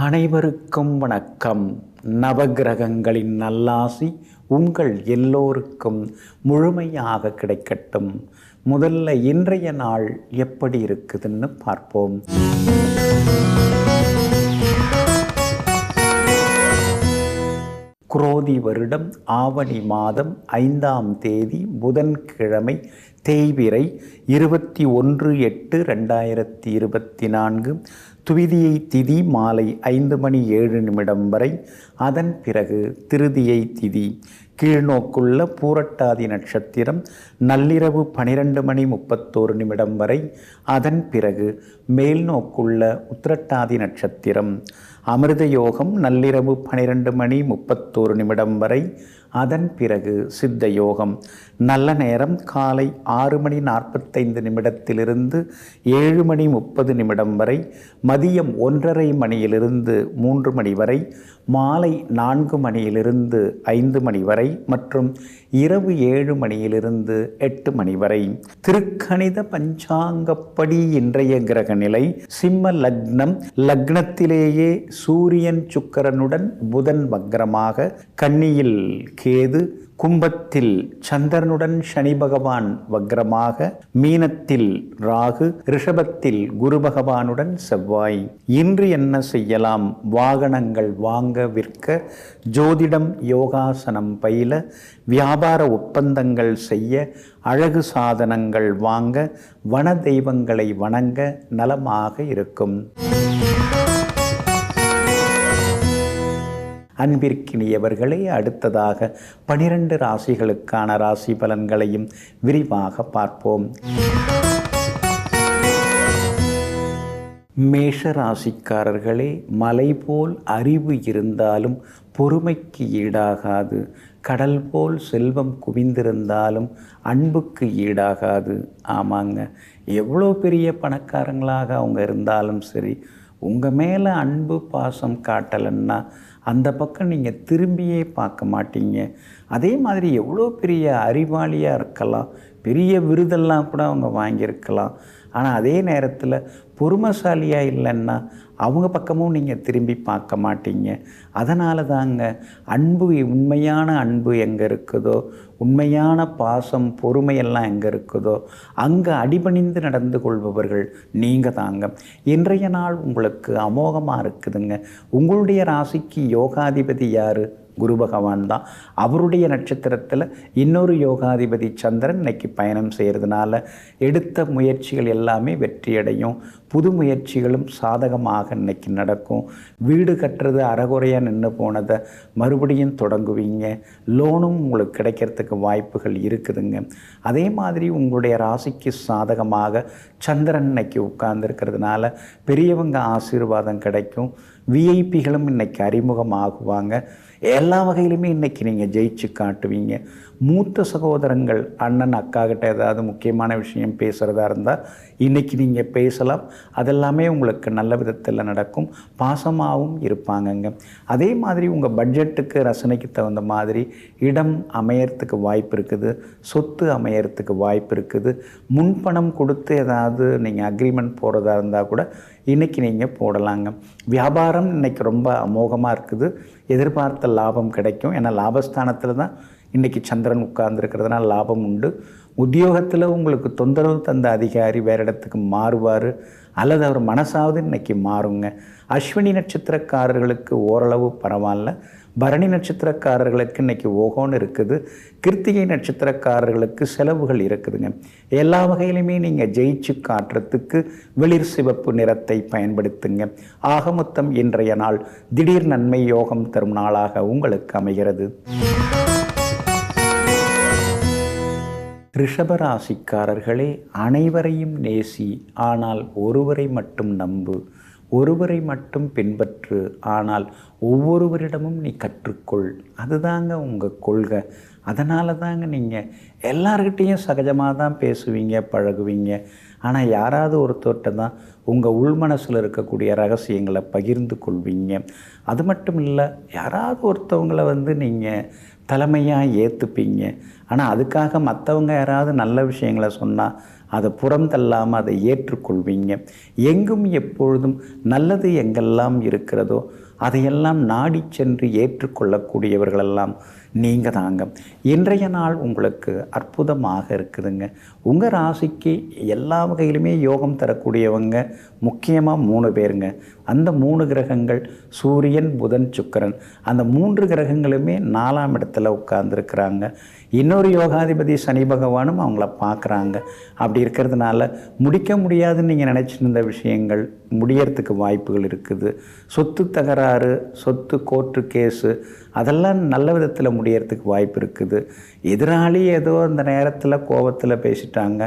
அனைவருக்கும் வணக்கம். நவகிரகங்களின் நல்லாசி உங்கள் எல்லோருக்கும் முழுமையாக கிடைக்கட்டும். முதல்ல இன்றைய நாள் எப்படி இருக்குதுன்னு பார்ப்போம். குரோதி வருடம் ஆவணி மாதம் 5ஆம் தேதி புதன்கிழமை, தேய்பிறை 21/8/2024. துவிதியை திதி மாலை 5:07 வரை. அதன் பிறகு திருதியை திதி. கீழ்நோக்குள்ள பூரட்டாதி நட்சத்திரம் நள்ளிரவு 12:31 வரை. அதன் பிறகு மேல்நோக்குள்ள உத்திரட்டாதி நட்சத்திரம். அமிர்த யோகம் நள்ளிரவு 12:31 வரை. அதன் பிறகு சித்த யோகம். நல்ல நேரம் காலை 6:45 7:30 வரை. மதியம் 1:30 மணியிலிருந்து 3 மணி வரை. மாலை 4 மணியிலிருந்து 5 மணி வரை மற்றும் இரவு 7 மணியிலிருந்து 8 மணி வரை. திருக்கணித பஞ்சாங்கப்படி இன்றைய கிரக நிலை சிம்ம லக்னம். லக்னத்திலேயே சூரியன் சுக்கிரனுடன் புதன் வக்ரமாக, கன்னியில் கேது, கும்பத்தில் சந்திரனுடன் சனி பகவான் வக்ரமாக, மீனத்தில் ராகு, ரிஷபத்தில் குரு பகவானுடன் செவ்வாய். இன்று என்ன செய்யலாம்? வாகனங்கள் வாங்க விற்க, ஜோதிடம் யோகாசனம் பயில, வியாபார ஒப்பந்தங்கள் செய்ய, அழகு சாதனங்கள் வாங்க, வன தெய்வங்களை வணங்க நலமாக இருக்கும். அன்பிற்கினியவர்களே, அடுத்ததாக 12 ராசிகளுக்கான ராசி பலன்களையும் விரிவாக பார்ப்போம். மேஷ ராசிக்காரர்களே, மலை போல் அறிவு இருந்தாலும் பொறுமைக்கு ஈடாகாது. கடல் போல் செல்வம் குவிந்திருந்தாலும் அன்புக்கு ஈடாகாது. ஆமாங்க, எவ்வளோ பெரிய பணக்காரங்களாக அவங்க இருந்தாலும் சரி, உங்கள் மேலே அன்பு பாசம் காட்டலைன்னா அந்த பக்கம் நீங்கள் திரும்பியே பார்க்க மாட்டீங்க. அதே மாதிரி எவ்வளோ பெரிய அறிவாளியாக இருக்கலாம், பெரிய விருதெல்லாம் கூட அவங்க வாங்கியிருக்கலாம். ஆனால் அதே நேரத்தில் பொறுமைசாலியாக இல்லைன்னா அவங்க பக்கமும் நீங்கள் திரும்பி பார்க்க மாட்டீங்க. அதனால தாங்க அன்பு, உண்மையான அன்பு எங்கே இருக்குதோ, உண்மையான பாசம் பொறுமையெல்லாம் எங்கே இருக்குதோ அங்கே அடிபணிந்து நடந்து கொள்பவர்கள் நீங்கள் தாங்க. இன்றைய நாள் உங்களுக்கு அமோகமாக இருக்குதுங்க. உங்களுடைய ராசிக்கு யோகாதிபதி யார்? குரு பகவான் தான். அவருடைய நட்சத்திரத்தில் இன்னொரு யோகாதிபதி சந்திரன் இன்னைக்கு பயணம் செய்கிறதுனால எடுத்த முயற்சிகள் எல்லாமே வெற்றியடையும். புது முயற்சிகளும் சாதகமாக இன்னைக்கு நடக்கும். வீடு கட்டுறது அறகுறையாக நின்று போனதை மறுபடியும் தொடங்குவீங்க. லோனும் உங்களுக்கு கிடைக்கிறதுக்கு வாய்ப்புகள் இருக்குதுங்க. அதே மாதிரி உங்களுடைய ராசிக்கு சாதகமாக சந்திரன் இன்னைக்கு உட்கார்ந்துருக்கிறதுனால பெரியவங்க ஆசீர்வாதம் கிடைக்கும். விஐபிகளும் இன்னைக்கு அறிமுகமாகுவாங்க. எல்லா வகையிலுமே இன்றைக்கி நீங்கள் ஜெயிச்சு காட்டுவீங்க. மூத்த சகோதரங்கள், அண்ணன் அக்கா கிட்ட ஏதாவது முக்கியமான விஷயம் பேசுகிறதா இருந்தால் இன்றைக்கி நீங்கள் பேசலாம். அதெல்லாமே உங்களுக்கு நல்ல விதத்தில் நடக்கும். பாசமாகவும் இருப்பாங்கங்க. அதே மாதிரி உங்கள் பட்ஜெட்டுக்கு ரசனைக்கு தகுந்த மாதிரி இடம் அமையறதுக்கு வாய்ப்பு இருக்குது. சொத்து அமையறதுக்கு வாய்ப்பு இருக்குது. முன்பணம் கொடுத்து ஏதாவது நீங்கள் அக்ரிமெண்ட் போகிறதா இருந்தால் கூட இன்றைக்கி நீங்கள் போடலாங்க. வியாபாரம் இன்றைக்கி ரொம்ப அமோகமாக இருக்குது. எதிர்பார்த்த லாபம் கிடைக்கும். ஏன்னா லாபஸ்தானத்தில் தான் இன்றைக்கி சந்திரன் உட்கார்ந்துருக்கிறதுனால லாபம் உண்டு. உத்தியோகத்தில் உங்களுக்கு தொந்தரவு தந்த அதிகாரி வேறு இடத்துக்கு மாறுவார், அல்லது அவர் மனசாவது இன்றைக்கி மாறுங்க. அஸ்வினி நட்சத்திரக்காரர்களுக்கு ஓரளவு பரவாயில்ல. பரணி நட்சத்திரக்காரர்களுக்கு இன்றைக்கி ஓகோன்னு இருக்குது. கிருத்திகை நட்சத்திரக்காரர்களுக்கு செலவுகள் இருக்குதுங்க. எல்லா வகையிலுமே நீங்கள் ஜெயிச்சு காட்டுறதுக்கு வெளிர் சிவப்பு நிறத்தை பயன்படுத்துங்க. ஆக மொத்தம் இன்றைய நாள் திடீர் நன்மை யோகம் தரும் நாளாக உங்களுக்கு அமைகிறது. ரிஷபராசிக்காரர்களே, அனைவரையும் நேசி, ஆனால் ஒருவரை மட்டும் நம்பு. ஒருவரை மட்டும் பின்பற்று, ஆனால் ஒவ்வொருவரிடமும் நீ கற்றுக்கொள். அதுதாங்க உங்கள் கொள்கை. அதனால தாங்க நீங்கள் எல்லார்கிட்டேயும் சகஜமாக தான் பேசுவீங்க, பழகுவீங்க. ஆனால் யாராவது ஒருத்தர்கிட்ட தான் உங்கள் உள்மனசில் இருக்கக்கூடிய ரகசியங்களை பகிர்ந்து கொள்வீங்க. அது மட்டும் இல்லை, யாராவது ஒருத்தவங்களை நீங்கள் தலைமையாக ஏற்றுப்பீங்க. ஆனால் அதுக்காக மற்றவங்க யாராவது நல்ல விஷயங்களை சொன்னால் அதை புறந்தள்ளாமல் அதை ஏற்றுக்கொள்வீங்க. எங்கும் எப்பொழுதும் நல்லது எங்கெல்லாம் இருக்கிறதோ அதையெல்லாம் நாடி சென்று ஏற்றுக்கொள்ளக்கூடியவர்களெல்லாம் நீங்கள் தாங்க. இன்றைய நாள் உங்களுக்கு அற்புதமாக இருக்குதுங்க. உங்கள் ராசிக்கு எல்லா வகையிலுமே யோகம் தரக்கூடியவங்க முக்கியமாக 3 பேருங்க. அந்த 3 கிரகங்கள் சூரியன், புதன், சுக்கிரன். அந்த 3 கிரகங்களுமே 4ஆம் இடத்துல உட்கார்ந்துருக்கிறாங்க. இன்னொரு யோகாதிபதி சனி பகவானும் அவங்கள பார்க்குறாங்க. அப்படி இருக்கிறதுனால முடிக்க முடியாதுன்னு நீங்கள் நினச்சிருந்த விஷயங்கள் முடியறதுக்கு வாய்ப்புகள் இருக்குது. சொத்து தகராறு, சொத்து கோர்ட்டு கேஸு அதெல்லாம் நல்ல விதத்தில் முடியறதுக்கு வாய்ப்பு இருக்குது. எதிராளி ஏதோ அந்த நேரத்தில் கோபத்தில் பேசிட்டாங்க,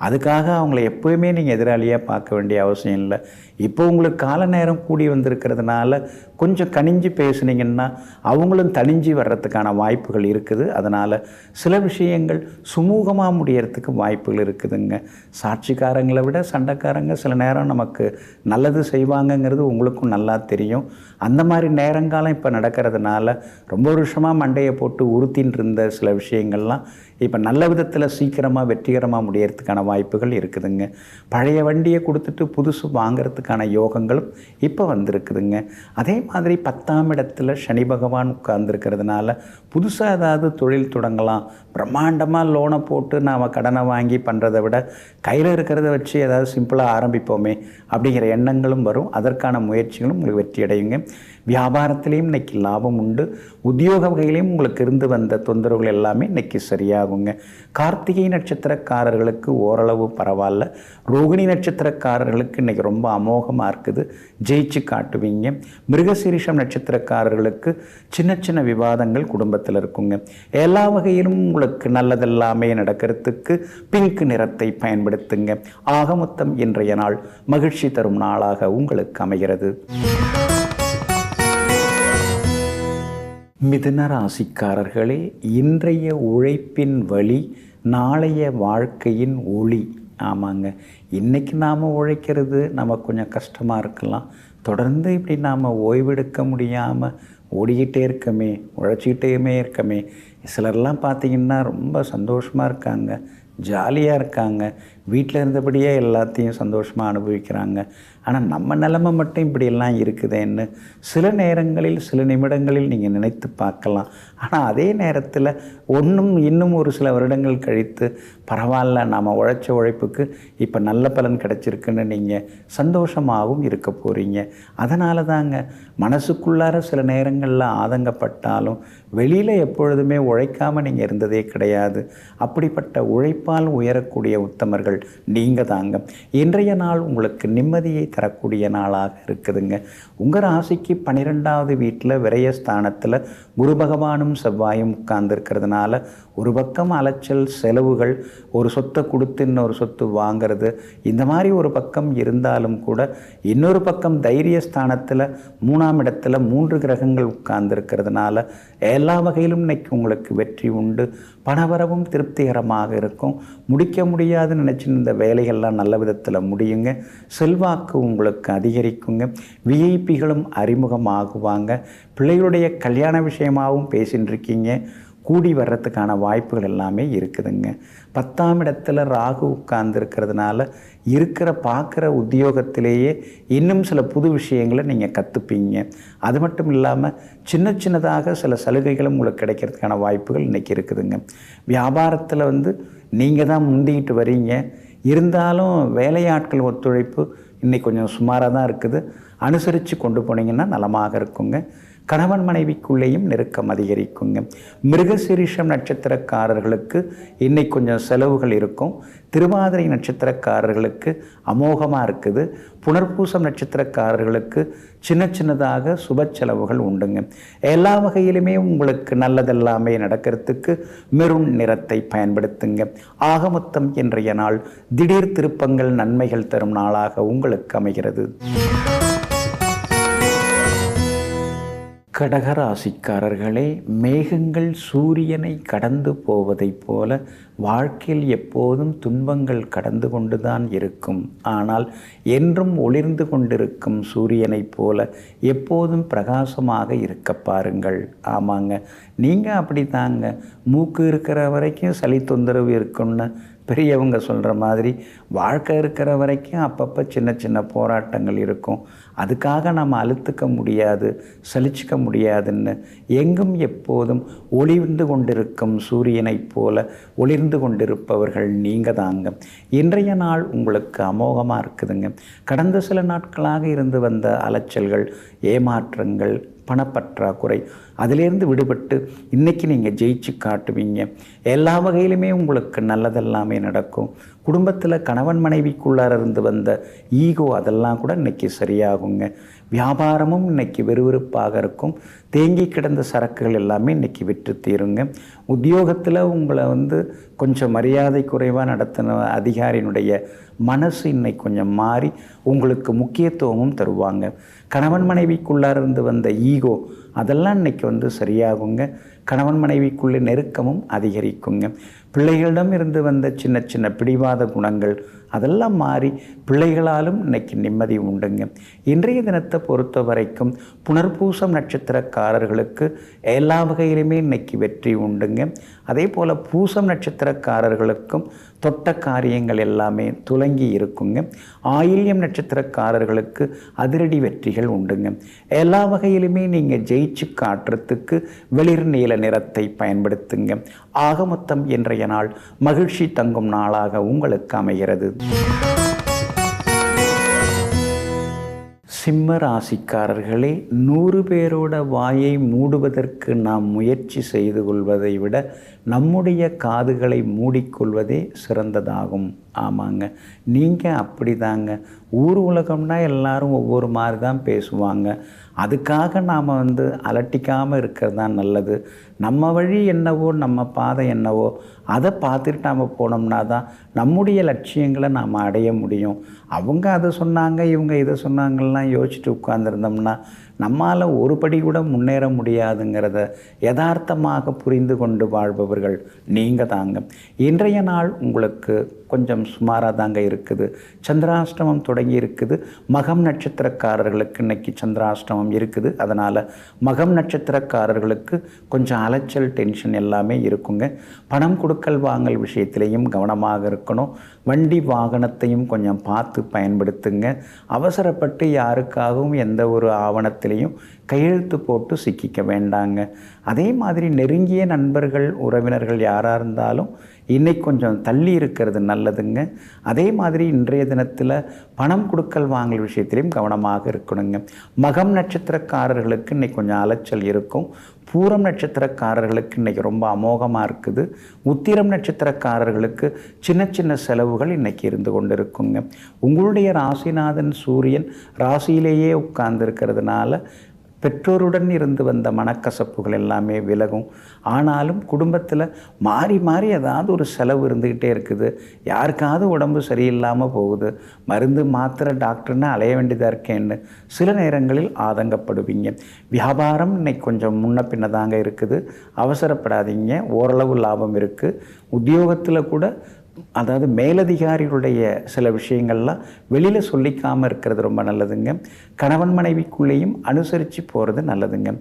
அதுக்காக அவங்கள எப்போயுமே நீங்கள் எதிராளியாக பார்க்க வேண்டிய அவசியம் இல்லை. இப்போ உங்களுக்கு கால நேரம் கூடி வந்திருக்கிறதுனால கொஞ்சம் கனிஞ்சு பேசுனீங்கன்னா அவங்களும் தனிஞ்சு வர்றதுக்கான வாய்ப்புகள் இருக்குது. அதனால் சில விஷயங்கள் சுமூகமாக முடியறதுக்கு வாய்ப்புகள் இருக்குதுங்க. சாட்சிக்காரங்களை விட சண்டைக்காரங்க சில நேரம் நமக்கு நல்லது செய்வாங்கங்கிறது உங்களுக்கும் நல்லா தெரியும். அந்த மாதிரி நேரங்காலம் இப்போ நடக்கிறதுனால ரொம்ப வருஷமாக மண்டையை போட்டு உறுத்தின்னு இருந்த சில விஷயங்கள்லாம் இப்போ நல்ல விதத்தில் சீக்கிரமாக வெற்றிகரமாக முடியறதுக்கான வாய்ப்புகள் இருக்குதுங்க. பழைய வண்டியை கொடுத்துட்டு புதுசு வாங்கிறதுக்கான யோகங்களும் இப்போ வந்திருக்குதுங்க. அதே மாதிரி 10ஆம் இடத்துல சனி பகவான் உட்கார்ந்துருக்கிறதுனால புதுசாக ஏதாவது தொழில் தொடங்கலாம். பிரம்மாண்டமாக லோனை போட்டு நாம் கடனை வாங்கி பண்ணுறதை விட கையில் இருக்கிறத வச்சு ஏதாவது சிம்பிளாக ஆரம்பிப்போமே அப்படிங்கிற எண்ணங்களும் வரும். அதற்கான முயற்சிகளும் உங்களுக்கு வெற்றி அடையுங்க. வியாபாரத்திலையும் இன்றைக்கி லாபம் உண்டு. உத்தியோக வகையிலையும் உங்களுக்கு இருந்து வந்த தொந்தரவுகள் எல்லாமே இன்றைக்கி சரியாகுங்க. கார்த்திகை நட்சத்திரக்காரர்களுக்கு ஓரளவு பரவாயில்ல. ரோகிணி நட்சத்திரக்காரர்களுக்கு இன்றைக்கி ரொம்ப அமோகமாக இருக்குது, ஜெயிச்சு காட்டுவீங்க. மிருகசீரிஷம் நட்சத்திரக்காரர்களுக்கு சின்ன சின்ன விவாதங்கள் குடும்பத்தில் இருக்குங்க. எல்லா வகையிலும் உங்களுக்கு நல்லதெல்லாமே நடக்கிறதுக்கு பிங்க் நிறத்தை பயன்படுத்துங்க. ஆக மொத்தம் இன்றைய நாள் மகிழ்ச்சி தரும் நாளாக உங்களுக்கு அமைகிறது. மிதுன ராசிக்காரர்களே, இன்றைய உழைப்பின் வழி நாளைய வாழ்க்கையின் ஒளி. ஆமாங்க, இன்றைக்கி நாம் உழைக்கிறது நமக்கு கொஞ்சம் கஷ்டமாக இருக்கலாம். தொடர்ந்து இப்படி நாம் ஓய்வெடுக்க முடியாமல் ஓடிக்கிட்டே இருக்கமே, உழைச்சிக்கிட்டேயுமே இருக்கமே. சிலர்லாம் பார்த்திங்கன்னா ரொம்ப சந்தோஷமாக இருக்காங்க, ஜாலியாக இருக்காங்க, வீட்டில் இருந்தபடியே எல்லாத்தையும் சந்தோஷமாக அனுபவிக்கிறாங்க. ஆனால் நம்ம நிலைமை மட்டும் இப்படியெல்லாம் இருக்குதேன்னு சில நேரங்களில் சில நிமிடங்களில் நீங்கள் நினைத்து பார்க்கலாம். ஆனால் அதே நேரத்தில் இன்னும் ஒரு சில வருடங்கள் கழித்து பரவாயில்ல, நாம் உழைச்ச உழைப்புக்கு இப்போ நல்ல பலன் கிடச்சிருக்குன்னு நீங்கள் சந்தோஷமாகவும் இருக்க போகிறீங்க. அதனால தாங்க மனசுக்குள்ளார சில நேரங்களில் ஆதங்கப்பட்டாலும் வெளியில் எப்பொழுதுமே உழைக்காமல் நீங்கள் இருந்ததே கிடையாது. அப்படிப்பட்ட உழைப்பால் உயரக்கூடிய உத்தமர்கள் நீங்கள் தாங்க. இன்றைய நாள் உங்களுக்கு நிம்மதியை தரக்கூடிய நாளாக இருக்குதுங்க. உங்கள் ராசிக்கு 12வது வீட்டில் விரயஸ்தானத்தில் குரு பகவானும் செவ்வாயும் உட்கார்ந்துருக்கிறதுனால ஒரு பக்கம் அலைச்சல், செலவுகள், ஒரு சொத்தை கொடுத்து இன்னொரு சொத்து வாங்கிறது, இந்த மாதிரி ஒரு பக்கம் இருந்தாலும் கூட இன்னொரு பக்கம் தைரியஸ்தானத்தில் 3ஆம் இடத்துல 3 கிரகங்கள் உட்கார்ந்துருக்கிறதுனால எல்லா வகையிலும் இன்னைக்கு உங்களுக்கு வெற்றி உண்டு. பணவரவும் திருப்திகரமாக இருக்கும். முடிக்க முடியாதுன்னு நினச்சிருந்த வேலைகள்லாம் நல்ல விதத்தில் முடியுங்க. செல்வாக்கு உங்களுக்கு அதிகரிக்குங்க. விஐபிகளும் அறிமுகமாகுவாங்க. பிள்ளைகளுடைய கல்யாண விஷயமாகவும் பேசின்னு இருக்கீங்க. கூடி வர்றதுக்கான வாய்ப்புகள் எல்லாமே இருக்குதுங்க. 10ஆம் இடத்துல ராகு உட்கார்ந்துருக்கிறதுனால பார்க்குற உத்தியோகத்திலேயே இன்னும் சில புது விஷயங்களை நீங்கள் கற்றுப்பீங்க. அது மட்டும் இல்லாமல் சின்ன சின்னதாக சில சலுகைகளும் உங்களுக்கு கிடைக்கிறதுக்கான வாய்ப்புகள் இன்றைக்கி இருக்குதுங்க. வியாபாரத்தில் நீங்கள் தான் முந்திக்கிட்டு வரீங்க. இருந்தாலும் வேலையாட்கள் ஒத்துழைப்பு இன்றைக்கி கொஞ்சம் சுமாராக தான் இருக்குது. அனுசரித்து கொண்டு போனீங்கன்னா நலமாக இருக்குங்க. கணவன் மனைவிக்குள்ளேயும் நெருக்கம் அதிகரிக்குங்க. மிருகசீரிஷம் நட்சத்திரக்காரர்களுக்கு இன்னைக்கு கொஞ்சம் செலவுகள் இருக்கும். திருவாதிரை நட்சத்திரக்காரர்களுக்கு அமோகமாக இருக்குது. புனர்பூசம் நட்சத்திரக்காரர்களுக்கு சின்ன சின்னதாக சுப செலவுகள் உண்டுங்க. எல்லா வகையிலுமே உங்களுக்கு நல்லதெல்லாமே நடக்கிறதுக்கு மெரூன் நிறத்தை பயன்படுத்துங்க. ஆக மொத்தம் இன்றைய நாள் திடீர் திருப்பங்கள் நன்மைகள் தரும் நாளாக உங்களுக்கு அமைகிறது. கடகராசிக்காரர்களே, மேகங்கள் சூரியனை கடந்து போவதைப் போல வாழ்க்கையில் எப்போதும் துன்பங்கள் கடந்து கொண்டுதான் இருக்கும். ஆனால் என்றும் ஒளிர்ந்து கொண்டிருக்கும் சூரியனைப் போல எப்போதும் பிரகாசமாக இருக்க பாருங்கள். ஆமாங்க, நீங்கள் அப்படி தாங்க. மூக்கு இருக்கிற வரைக்கும் சளி தொந்தரவு இருக்குன்னு பெரியவங்க சொல்கிற மாதிரி வாழ்க்கை இருக்கிற வரைக்கும் அப்பப்போ சின்ன சின்ன போராட்டங்கள் இருக்கும். அதுக்காக நம்ம அழுத்துக்க முடியாது, சலிச்சிக்க முடியாதுன்னு எங்கும் எப்போதும் ஒளிர்ந்து கொண்டிருக்கும் சூரியனைப் போல ஒளிர்ந்து கொண்டிருப்பவர்கள் நீங்கள் தாங்க. இன்றைய நாள் உங்களுக்கு அமோகமாக இருக்குதுங்க. கடந்த சில நாட்களாக இருந்து வந்த அலைச்சல்கள், ஏமாற்றங்கள், பணப்பற்றாக்குறை, அதிலேருந்து விடுபட்டு இன்றைக்கி நீங்கள் ஜெயிச்சு காட்டுவீங்க. எல்லா வகையிலுமே உங்களுக்கு நல்லதெல்லாமே நடக்கும். குடும்பத்தில் கணவன் மனைவிக்குள்ளார இருந்து வந்த ஈகோ அதெல்லாம் கூட இன்றைக்கி சரியாகுங்க. வியாபாரமும் இன்றைக்கி விறுவிறுப்பாக இருக்கும். தேங்கி கிடந்த சரக்குகள் எல்லாமே இன்றைக்கி விற்று தீருங்க. உத்தியோகத்தில் உங்களை கொஞ்சம் மரியாதை குறைவாக நடத்தின அதிகாரியினுடைய மனசு இன்னைக்கு கொஞ்சம் மாறி உங்களுக்கு முக்கியத்துவமும் தருவாங்க. கணவன் மனைவிக்குள்ளார இருந்து வந்த ஈகோ அதெல்லாம் இன்றைக்கி சரியாகுங்க. கணவன் மனைவிக்குள்ளே நெருக்கமும் அதிகரிக்குங்க. பிள்ளைகளிடம் இருந்து வந்த சின்ன சின்ன பிடிவாத குணங்கள் அதெல்லாம் மாறி பிள்ளைகளாலும் இன்றைக்கி நிம்மதி உண்டுங்க. இன்றைய தினத்தை பொறுத்த வரைக்கும் புனர்பூசம் நட்சத்திரக்காரர்களுக்கு எல்லா வகையிலுமே இன்றைக்கி வெற்றி உண்டுங்க. அதே போல் பூசம் நட்சத்திரக்காரர்களுக்கும் தொட்ட காரியங்கள் எல்லாமே துலங்கி இருக்குங்க. ஆயில்யம் நட்சத்திரக்காரர்களுக்கு அதிரடி வெற்றிகள் உண்டுங்க. எல்லா வகையிலுமே நீங்கள் ஜெயிச்சு காட்டுறதுக்கு வெளிர் நீல நிறத்தை பயன்படுத்துங்க. ஆக மொத்தம் இன்றைய நாள் மகிழ்ச்சி தங்கும் நாளாக உங்களுக்கு அமைகிறது. சிம்ம ராசிக்காரர்களே, 100 பேரோட வாயை மூடுவதற்கு நாம் முயற்சி செய்து கொள்வதை விட நம்முடைய காதுகளை மூடிக்கொள்வதே சிறந்ததாகும். ஆமாங்க, நீங்கள் அப்படி தாங்க. ஊர் உலகம்னா எல்லாரும் ஒவ்வொரு மாதிரி தான் பேசுவாங்க. அதுக்காக நாம் அலட்டிக்காமல் இருக்கிறது தான் நல்லது. நம்ம வழி என்னவோ, நம்ம பாதை என்னவோ, அதை பார்த்துட்டு நாம் போனோம்னா தான் நம்முடைய லட்சியங்களை நாம் அடைய முடியும். அவங்க அதை சொன்னாங்க, இவங்க இதை சொன்னாங்கலாம் யோசிச்சுட்டு உட்கார்ந்துருந்தோம்னா நம்மால் ஒரு படி கூட முன்னேற முடியாதுங்கிறத யதார்த்தமாக புரிந்து கொண்டு வாழ்பவர்கள் நீங்கள் தாங்க. இன்றைய நாள் உங்களுக்கு கொஞ்சம் சுமாராக தாங்க இருக்குது. சந்திராஷ்டமம் தொடங்கி இருக்குது. மகம் நட்சத்திரக்காரர்களுக்கு இன்றைக்கி சந்திராஷ்டமம் இருக்குது. அதனால் மகம் நட்சத்திரக்காரர்களுக்கு கொஞ்சம் அலைச்சல், டென்ஷன் எல்லாமே இருக்குங்க. பணம் கொடுக்கல் வாங்கல் விஷயத்திலையும் கவனமாக இருக்கணும். வண்டி வாகனத்தையும் கொஞ்சம் பார்த்து பயன்படுத்துங்க. அவசரப்பட்டு யாருக்காகவும் எந்த ஒரு ஆவணத்திலையும் கையெழுத்து போட்டு சிக்கிக்க வேண்டாங்க. அதே மாதிரி நெருங்கிய நண்பர்கள், உறவினர்கள் யாராக இருந்தாலும் இன்றைக்கி கொஞ்சம் தள்ளி இருக்கிறது நல்லதுங்க. அதே மாதிரி இன்றைய தினத்தில் பணம் கொடுக்கல் வாங்கல் விஷயத்திலையும் கவனமாக இருக்கணுங்க. மகம் நட்சத்திரக்காரர்களுக்கு இன்றைக்கி கொஞ்சம் அலைச்சல் இருக்கும். பூரம் நட்சத்திரக்காரர்களுக்கு இன்றைக்கி ரொம்ப அமோகமாக இருக்குது. உத்திரம் நட்சத்திரக்காரர்களுக்கு சின்ன சின்ன செலவுகள் இன்றைக்கி இருந்து கொண்டு இருக்குங்க. உங்களுடைய ராசிநாதன் சூரியன் ராசியிலேயே உட்கார்ந்துருக்கிறதுனால பெற்றோருடன் இருந்து வந்த மனக்கசப்புகள் எல்லாமே விலகும். ஆனாலும் குடும்பத்தில் மாறி மாறி ஏதாவது ஒரு செலவு இருந்துக்கிட்டே இருக்குது. யாருக்காவது உடம்பு சரியில்லாமல் போகுது, மருந்து மாத்திரை டாக்டர்னு அலைய வேண்டியதாக இருக்கேன்னு சில நேரங்களில் ஆதங்கப்படுவீங்க. வியாபாரம் இன்னைக்கு கொஞ்சம் முன்ன பின்ன தாங்க இருக்குது. அவசரப்படாதீங்க, ஓரளவு லாபம் இருக்குது. உத்தியோகத்தில் கூட அதாவது மேலதிகாரிகளுடைய சில விஷயங்கள்லாம் வெளியில் சொல்லிக்காமல் இருக்கிறது ரொம்ப நல்லதுங்க. கணவன் மனைவிக்குள்ளேயும் அனுசரித்து போகிறது நல்லதுங்க.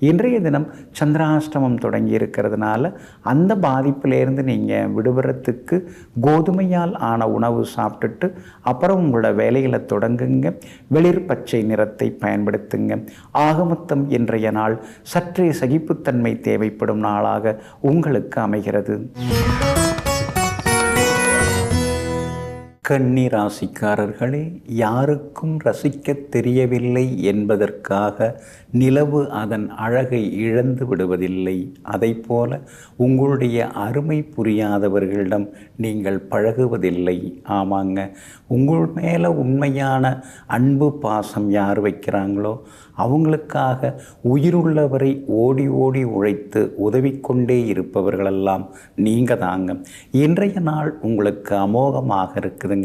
இன்றைய தினம் சந்திராஷ்டமம் தொடங்கி இருக்கிறதுனால அந்த பாதிப்பிலேருந்து நீங்கள் விடுபடுறதுக்கு கோதுமையால் ஆன உணவு சாப்பிட்டுட்டு அப்புறம் உங்களோட வேலைகளை தொடங்குங்க. வெளிர் பச்சை நிறத்தை பயன்படுத்துங்க. ஆகமொத்தம் இன்றைய நாள் சற்றே சகிப்புத்தன்மை தேவைப்படும் நாளாக உங்களுக்கு அமைகிறது. கன்னி ராசிக்காரர்களே, யாருக்கும் ரசிக்க தெரியவில்லை என்பதற்காக நிலவு அதன் அழகை இழந்து விடுவதில்லை. அதைப்போல உங்களுடைய அருமை புரியாதவர்களிடம் நீங்கள் பழகுவதில்லை. ஆமாங்க, உங்கள் மேலே உண்மையான அன்பு பாசம் யார் வைக்கிறாங்களோ அவங்களுக்காக உயிருள்ளவரை ஓடி ஓடி உழைத்து உதவி கொண்டே இருப்பவர்களெல்லாம் நீங்கள் தாங்க. இன்றைய நாள் உங்களுக்கு அமோகமாக இருக்குதுங்க.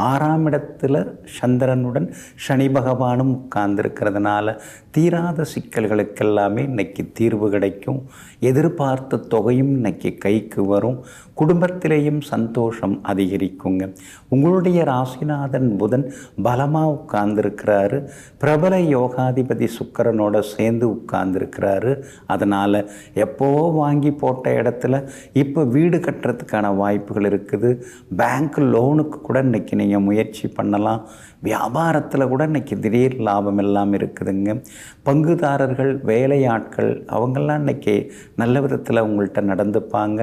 6ஆம் இடத்துல சந்திரனுடன் சனி பகவானும் உட்கார்ந்துருக்கிறதுனால தீராத சிக்கல்களுக்கெல்லாமே இன்னைக்கு தீர்வு கிடைக்கும். எதிர்பார்த்த தொகையும் இன்னைக்கு கைக்கு வரும். குடும்பத்திலேயும் சந்தோஷம் அதிகரிக்குங்க. உங்களுடைய ராசிநாதன் புதன் பலமாக உட்கார்ந்துருக்கிறாரு. பிரபல யோகாதிபதி அதிபதி சுக்கிரனோட சேர்ந்து உட்கார்ந்துருக்கிறாரு. அதனால் எப்போவோ வாங்கி போட்ட இடத்துல இப்போ வீடு கட்டுறதுக்கான வாய்ப்புகள் இருக்குது. பேங்க் லோனுக்கு கூட இன்றைக்கி நீங்கள் முயற்சி பண்ணலாம். வியாபாரத்தில் கூட இன்றைக்கி திடீர் லாபம் எல்லாம் இருக்குதுங்க. பங்குதாரர்கள், வேலையாட்கள் அவங்கெல்லாம் இன்றைக்கி நல்ல விதத்தில் உங்கள்கிட்ட நடந்துப்பாங்க.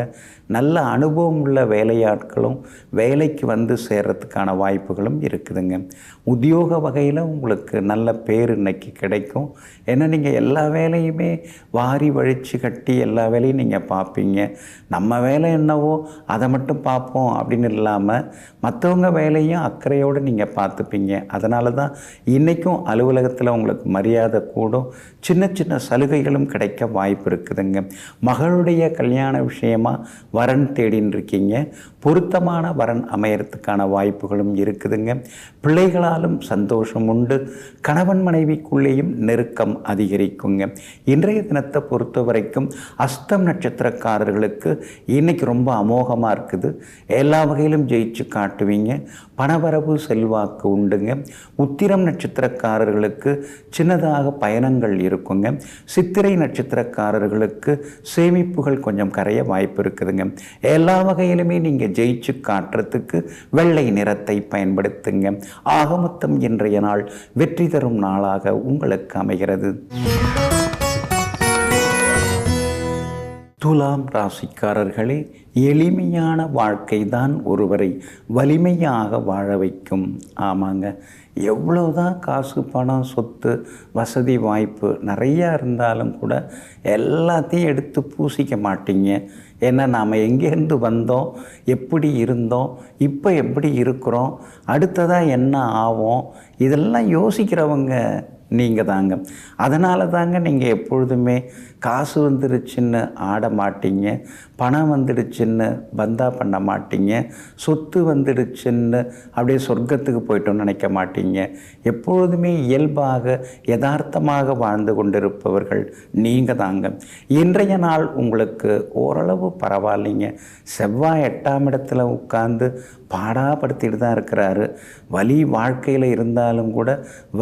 நல்ல அனுபவம் உள்ள வேலையாட்களும் வேலைக்கு வந்து சேர்கிறதுக்கான வாய்ப்புகளும் இருக்குதுங்க. உத்தியோக வகையில் உங்களுக்கு நல்ல பேர் இன்றைக்கி கிடைக்கும். ஏன்னா நீங்கள் எல்லா வேலையுமே வாரி வழித்து கட்டி எல்லா வேலையும் நீங்கள் பார்ப்பீங்க. நம்ம வேலை என்னவோ அதை மட்டும் பார்ப்போம் அப்படின்னு இல்லாமல் மற்றவங்க வேலையும் அக்கறையோடு நீங்கள் பார்த்துப்பீங்க. அதனால தான் இன்றைக்கும் அலுவலகத்தில் உங்களுக்கு மரியாதை கூடும். சின்ன சின்ன சலுகைகளும் கிடைக்க வாய்ப்பு இருக்குதுங்க. மகளுடைய கல்யாண விஷயமாக வரன் தேடின்னு இருக்கீங்க. பொருத்தமான வரன் அமையறதுக்கான வாய்ப்புகளும் இருக்குதுங்க. பிள்ளைகளாலும் சந்தோஷம் உண்டு. கணவன் மனைவிக்குள்ளேயும் நெருக்கம் அதிகரிக்குங்க. இன்றைய தினத்தை பொறுத்த வரைக்கும் அஸ்தம் நட்சத்திரக்காரர்களுக்கு இன்றைக்கி ரொம்ப அமோகமாக இருக்குது. எல்லா வகையிலும் ஜெயிச்சு காட்டுவீங்க. பணவரவு செல்வாக்கு உண்டுங்க. உத்திரம் நட்சத்திரக்காரர்களுக்கு சின்னதாக பயணங்கள் இருக்குங்க. சித்திரை நட்சத்திரக்காரர்களுக்கு சேமிப்புகள் கொஞ்சம் கரைய வாய்ப்பு இருக்குதுங்க. எல்லா வகையிலுமே நீங்கள் ஜெயிச்சு காட்டுறதுக்கு வெள்ளை நிறத்தை பயன்படுத்துங்க. ஆக மொத்தம் இன்றைய நாள் வெற்றி தரும் நாளாக உங்களுக்கு அமைகிறது. துலாம் ராசிக்காரர்களே, எளிமையான வாழ்க்கை தான் ஒருவரை வலிமையாக வாழ வைக்கும். ஆமாங்க, எவ்வளோதான் காசு, பணம், சொத்து, வசதி, வாய்ப்பு நிறையா இருந்தாலும் கூட எல்லாத்தையும் எடுத்து பூசிக்க மாட்டீங்க. ஏன்னா நாம் எங்கேருந்து வந்தோம், எப்படி இருந்தோம், இப்போ எப்படி இருக்கிறோம், அடுத்ததாக என்ன ஆகும், இதெல்லாம் யோசிக்கிறவங்க நீங்கள் தாங்க. அதனால தாங்க நீங்கள் எப்பொழுதுமே காசு வந்துடுச்சுன்னு ஆட மாட்டீங்க, பணம் வந்துடுச்சுன்னு பந்தா பண்ண மாட்டீங்க, சொத்து வந்துடுச்சுன்னு அப்படியே சொர்க்கத்துக்கு போய்ட்டோன்னு நினைக்க மாட்டீங்க. எப்பொழுதுமே இயல்பாக யதார்த்தமாக வாழ்ந்து கொண்டிருப்பவர்கள் நீங்கள் தாங்க. இன்றைய நாள் உங்களுக்கு ஓரளவு பரவாயில்லைங்க. செவ்வாய் 8ஆம் இடத்துல உட்கார்ந்து பாடாப்படுத்திட்டு தான் இருக்கிறாரு. வலி வாழ்க்கையில் இருந்தாலும் கூட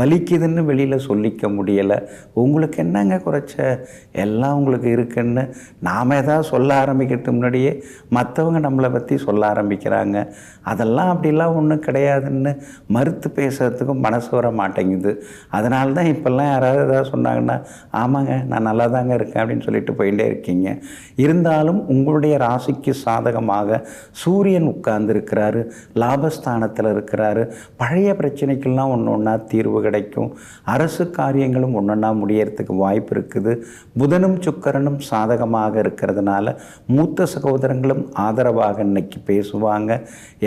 வலிக்குதுன்னு வெளியில் சொல்லிக்க முடியலை. உங்களுக்கு என்னங்க குறைச்ச, எல்லாம் உங்களுக்கு இருக்குன்னு நாம் ஏதாவது சொல்ல ஆரம்பிக்கிறதுக்கு முன்னாடியே மற்றவங்க நம்மளை பற்றி சொல்ல ஆரம்பிக்கிறாங்க. அதெல்லாம் அப்படிலாம் ஒன்றும் கிடையாதுன்னு மறுத்து பேசுகிறதுக்கும் மனசு வர மாட்டேங்குது. அதனால தான் இப்போல்லாம் யாராவது ஏதாவது சொன்னாங்கன்னா ஆமாங்க நான் நல்லா தாங்க இருக்கேன் அப்படின்னு சொல்லிட்டு போயிட்டே இருக்கீங்க. இருந்தாலும் உங்களுடைய ராசிக்கு சாதகமாக சூரியன் உட்கார்ந்துருக்கிறாரு, லாபஸ்தானத்தில் இருக்கிறாரு. பழைய பிரச்சனைக்கெல்லாம் ஒன்று ஒன்றா தீர்வு கிடைக்கும். அரசு காரியங்களும் ஒன்றொன்றா முடியறதுக்கு வாய்ப்பு இருக்குது. புதனும் சுக்கிரனும் சாதகமாக இருக்கிறதுனால மூத்த சகோதரங்களும் ஆதரவாக இன்னைக்கு பேசுவாங்க.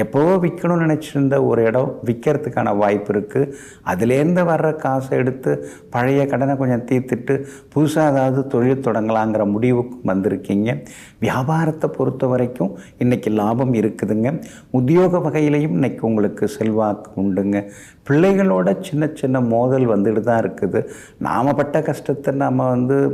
எப்போவோ விற்கணும்னு நினச்சிருந்த ஒரு இடம் விற்கிறதுக்கான வாய்ப்பு இருக்குது. அதுலேருந்து வர்ற காசை எடுத்து பழைய கடனை கொஞ்சம் தீர்த்துட்டு புதுசாக ஏதாவது தொழில் தொடங்கலாங்கிற முடிவுக்கு வந்திருக்கீங்க. வியாபாரத்தை பொறுத்த வரைக்கும் இன்றைக்கி லாபம் இருக்குதுங்க. உத்தியோக வகையிலையும் இன்றைக்கி உங்களுக்கு செல்வாக்கு உண்டுங்க. பிள்ளைகளோட சின்ன சின்ன மோதல் வந்துட்டு தான் இருக்குது. நாம் பட்ட கஷ்டத்தை நம்ம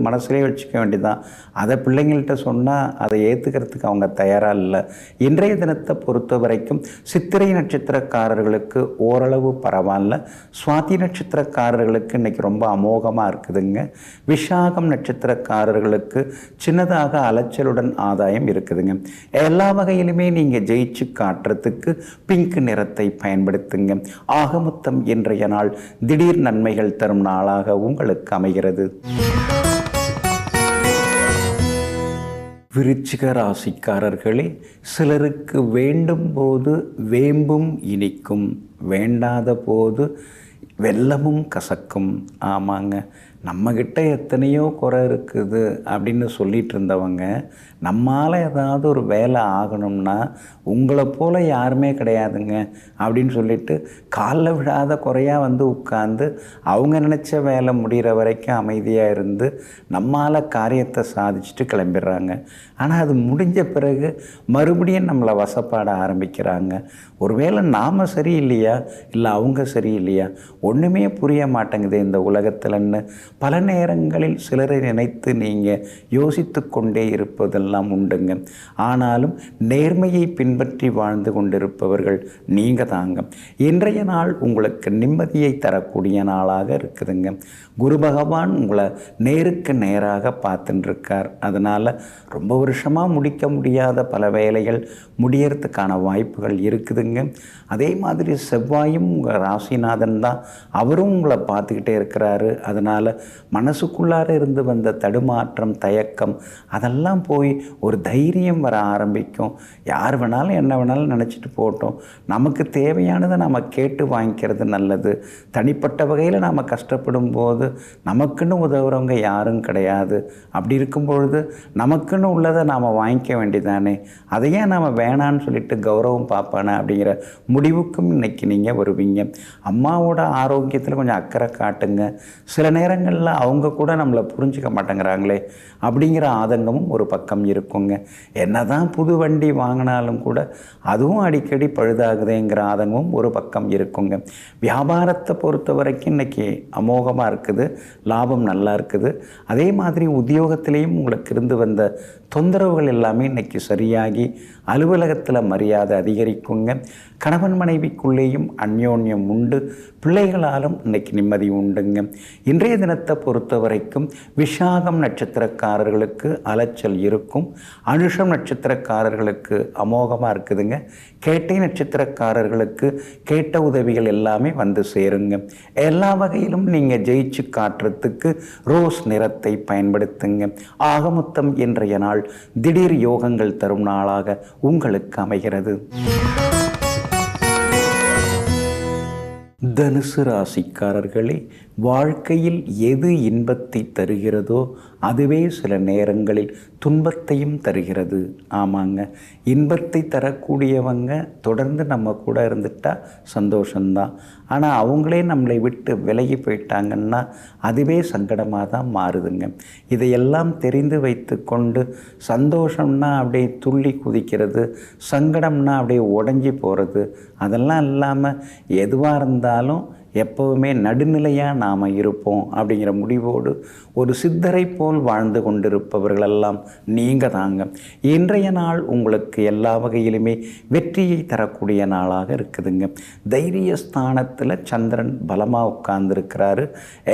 மனசுலேயே வச்சுக்க வேண்டியதான். அதை பிள்ளைங்கள்ட்ட சொன்னால் அதை ஏற்றுக்கிறதுக்கு அவங்க தயாராக இல்லை. இன்றைய தினத்தை பொறுத்த வரைக்கும் சித்திரை நட்சத்திரக்காரர்களுக்கு ஓரளவு பரவாயில்ல. சுவாதி நட்சத்திரக்காரர்களுக்கு இன்றைக்கி ரொம்ப அமோகமாக இருக்குதுங்க. விஷாகம் நட்சத்திரக்காரர்களுக்கு சின்னதாக அலைச்சலுடன் ஆதாயம் இருக்குதுங்க. எல்லா வகையிலுமே நீங்கள் ஜெயிச்சு காட்டுறதுக்கு பிங்க் நிறத்தை பயன்படுத்துங்க. ஆக மொத்தம் இன்றைய நாள் திடீர் நன்மைகள் தரும் நாளாக உங்களுக்கு அமைகிறது. விருச்சிக ராசிக்காரர்களே, சிலருக்கு வேண்டும் போது வேம்பும் இனிக்கும், வேண்டாத போது வெல்லமும் கசக்கும். ஆமாங்க, நம்மக்கிட்ட எத்தனையோ குறை இருக்குது அப்படின்னு சொல்லிகிட்டு இருந்தவங்க நம்மால் ஏதாவது ஒரு வேலை ஆகணும்னா உங்களை போல் யாருமே கிடையாதுங்க அப்படின்னு சொல்லிட்டு காலில் விழாத குறையாக உட்கார்ந்து அவங்க நினச்ச வேலை முடிகிற வரைக்கும் அமைதியாக இருந்து நம்மால் காரியத்தை சாதிச்சுட்டு கிளம்பிடுறாங்க. ஆனால் அது முடிஞ்ச பிறகு மறுபடியும் நம்மளை வசப்பாட ஆரம்பிக்கிறாங்க. ஒருவேளை நாம் சரியில்லையா, இல்லை அவங்க சரியில்லையா, ஒன்றுமே புரிய மாட்டேங்குது இந்த உலகத்தில்ன்னு பல நேரங்களில் சிலரை நினைத்து நீங்கள் யோசித்து கொண்டே இருப்பதெல்லாம் எல்லாம் உண்டுங்க. ஆனாலும் நேர்மையை பின்பற்றி வாழ்ந்து கொண்டிருப்பவர்கள் நீங்கள் தாங்க. இன்றைய நாள் உங்களுக்கு நிம்மதியை தரக்கூடிய நாளாக இருக்குதுங்க. குரு பகவான் உங்களை நேருக்கு நேராக பார்த்துட்டு இருக்கார். அதனால் ரொம்ப வருஷமாக முடிக்க முடியாத பல வேலைகள் முடியறதுக்கான வாய்ப்புகள் இருக்குதுங்க. அதே மாதிரி செவ்வாயும் உங்கள் ராசிநாதன் தான், அவரும் உங்களை பார்த்துக்கிட்டே இருக்கிறாரு. அதனால் மனசுக்குள்ளார இருந்து வந்த தடுமாற்றம், தயக்கம் அதெல்லாம் போய் ஒரு தைரியம் வர ஆரம்பிக்கும். யார் வேணாலும் என்ன வேணாலும் நினச்சிட்டு போட்டோம், நமக்கு தேவையானதை நம்ம கேட்டு வாங்கிக்கிறது நல்லது. தனிப்பட்ட வகையில் நாம் கஷ்டப்படும் போது நமக்குன்னு உதவுறவங்க யாரும் கிடையாது. அப்படி இருக்கும் பொழுது நமக்குன்னு உள்ளதை நாம் வாங்கிக்க வேண்டியதானே, அதையே நாம் வேணான்னு சொல்லிட்டு கௌரவம் பார்ப்பானே அப்படிங்கிற முடிவுக்கும் இன்றைக்கி நீங்கள் வருவீங்க. அம்மாவோட ஆரோக்கியத்தில் கொஞ்சம் அக்கறை காட்டுங்க. சில நேரங்களில் அவங்க கூட நம்மளை புரிஞ்சிக்க மாட்டேங்கிறாங்களே அப்படிங்கிற ஆதங்கமும் ஒரு பக்கம் இருக்குங்க. என்ன தான் புது வண்டி வாங்கினாலும் கூட அதுவும் அடிக்கடி பழுதாகுதேங்கிற ஆதங்கமும் ஒரு பக்கம் இருக்குங்க. வியாபாரத்தை பொறுத்த வரைக்கும் இன்றைக்கி அமோகமாக இருக்குது, லாபம் நல்லா இருக்குது. அதே மாதிரி உத்தியோகத்திலையும் உங்களுக்கு இருந்து வந்த தொந்தரவுகள் எல்லாமே இன்றைக்கி சரியாகி அலுவலகத்தில் மரியாதை அதிகரிக்குங்க. கணவன் மனைவிக்குள்ளேயும் அந்யோன்யம் உண்டு. பிள்ளைகளாலும் இன்றைக்கி நிம்மதி உண்டுங்க. இன்றைய தினத்தை பொறுத்த வரைக்கும் விஷாகம் நட்சத்திரக்காரர்களுக்கு அலைச்சல் இருக்கும். அனுஷம் நட்சத்திரக்காரர்களுக்கு அமோகமாக இருக்குதுங்க. கேட்டை நட்சத்திரக்காரர்களுக்கு கேட்ட உதவிகள் எல்லாமே வந்து சேருங்க. எல்லா வகையிலும் நீங்கள் ஜெயிச்சு காட்டுறதுக்கு ரோஸ் நிறத்தை பயன்படுத்துங்க. ஆகமொத்தம் இன்றைய நாள் திடீர் யோகங்கள் தரும் நாளாக உங்களுக்கு அமைகிறது. தனுசு ராசிக்காரர்களே, வாழ்க்கையில் எது இன்பத்தை தருகிறதோ அதுவே சில நேரங்களில் துன்பத்தையும் தருகிறது. ஆமாங்க, இன்பத்தை தரக்கூடியவங்க தொடர்ந்து நம்ம கூட இருந்துட்டால் சந்தோஷந்தான். ஆனால் அவங்களே நம்மளை விட்டு விலகி போயிட்டாங்கன்னா அதுவே சங்கடமாக தான் மாறுதுங்க. இதையெல்லாம் தெரிந்து வைத்து கொண்டு சந்தோஷம்னா அப்படியே துள்ளி குதிக்கிறது, சங்கடம்னா அப்படியே உடஞ்சி போகிறது, அதெல்லாம் இல்லாமல் எதுவாக இருந்தாலும் எப்போவுமே நடுநிலையாக நாம் இருப்போம் அப்படிங்கிற முடிவோடு ஒரு சித்தரை போல் வாழ்ந்து கொண்டிருப்பவர்களெல்லாம் நீங்கள் தாங்க. இன்றைய நாள் உங்களுக்கு எல்லா வகையிலுமே வெற்றியை தரக்கூடிய நாளாக இருக்குதுங்க. தைரிய ஸ்தானத்தில் சந்திரன் பலமாக உட்கார்ந்துருக்கிறாரு.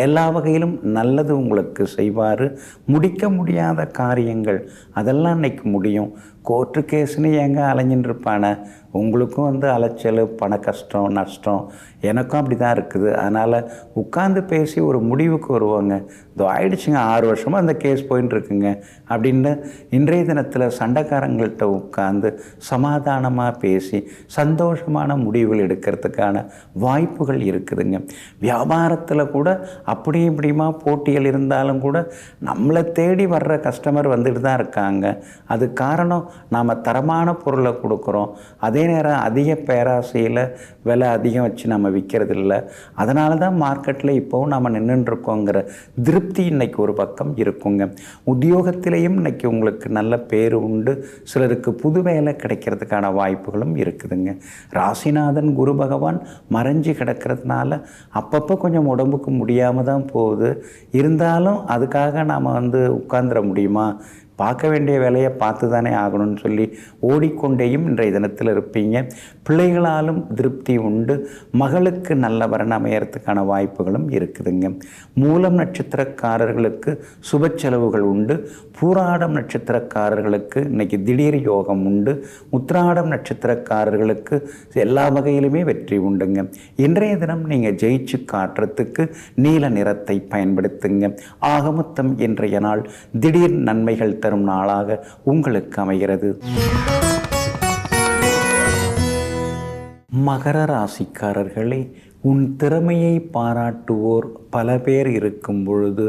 எல்லா வகையிலும் நல்லது உங்களுக்கு செய்வார். முடிக்க முடியாத காரியங்கள் அதெல்லாம் இன்றைக்கி முடியும். கோர்ட்டு கேஸுன்னு ஏங்க அலைஞ்சின்னு இருப்பானே, உங்களுக்கும் அலைச்சல், பண கஷ்டம், நஷ்டம் எனக்கும் அப்படி தான் இருக்குது. அதனால் உட்கார்ந்து பேசி ஒரு முடிவுக்கு வருவாங்க. இதோ ஆயிடுச்சுங்க, 6 வருஷமாக அந்த கேஸ் போயின்னு இருக்குங்க அப்படின்னு இன்றைய தினத்தில் சண்டைக்காரங்கள்கிட்ட உட்கார்ந்து சமாதானமாக பேசி சந்தோஷமான முடிவுகள் எடுக்கிறதுக்கான வாய்ப்புகள் இருக்குதுங்க. வியாபாரத்தில் கூட அப்படி இப்படியுமா போட்டிகள் இருந்தாலும் கூட நம்மளை தேடி வர்ற கஸ்டமர் வந்துட்டு தான் இருக்காங்க. அது காரணம் நாம் தரமான பொருளை கொடுக்குறோம். அதே நேரம் அதிக பேராசையில் விலை அதிகம் வச்சு நம்ம விற்கிறதில்ல. அதனால தான் மார்க்கெட்டில் இப்போவும் நம்ம நின்றுருக்கோங்கிற திருப்தி இன்றைக்கி ஒரு பக்கம் இருக்குங்க. உத்தியோகத்திலையும் இன்றைக்கி உங்களுக்கு நல்ல பேர் உண்டு. சிலருக்கு புது வேலை கிடைக்கிறதுக்கான வாய்ப்புகளும் இருக்குதுங்க. ராசிநாதன் குரு பகவான் மறைஞ்சு கிடக்கிறதுனால அப்பப்போ கொஞ்சம் உடம்புக்கு முடியாமல் தான் போகுது. இருந்தாலும் அதுக்காக நாம் உட்கார்ந்துட முடியுமா? பார்க்க வேண்டிய வேலையை பார்த்து தானே ஆகணும்னு சொல்லி ஓடிக்கொண்டேயும் இன்றைய தினத்தில் இருப்பீங்க. பிள்ளைகளாலும் திருப்தி உண்டு. மகளுக்கு நல்ல வரன் அமையறதுக்கான வாய்ப்புகளும் இருக்குதுங்க. மூலம் நட்சத்திரக்காரர்களுக்கு சுப செலவுகள் உண்டு. பூராடம் நட்சத்திரக்காரர்களுக்கு இன்றைக்கி திடீர் யோகம் உண்டு. உத்திராடம் நட்சத்திரக்காரர்களுக்கு எல்லா வகையிலுமே வெற்றி உண்டுங்க. இன்றைய தினம் நீங்கள் ஜெயிச்சு காட்டுறதுக்கு நீல நிறத்தை பயன்படுத்துங்க. ஆகமொத்தம் இன்றைய நாள் திடீர் நன்மைகள் தரும் நாளாக உங்களுக்கு அமைகிறது. மகர ராசிக்காரர்களே, உன் திறமையை பாராட்டுவோர் பல பேர் இருக்கும் பொழுது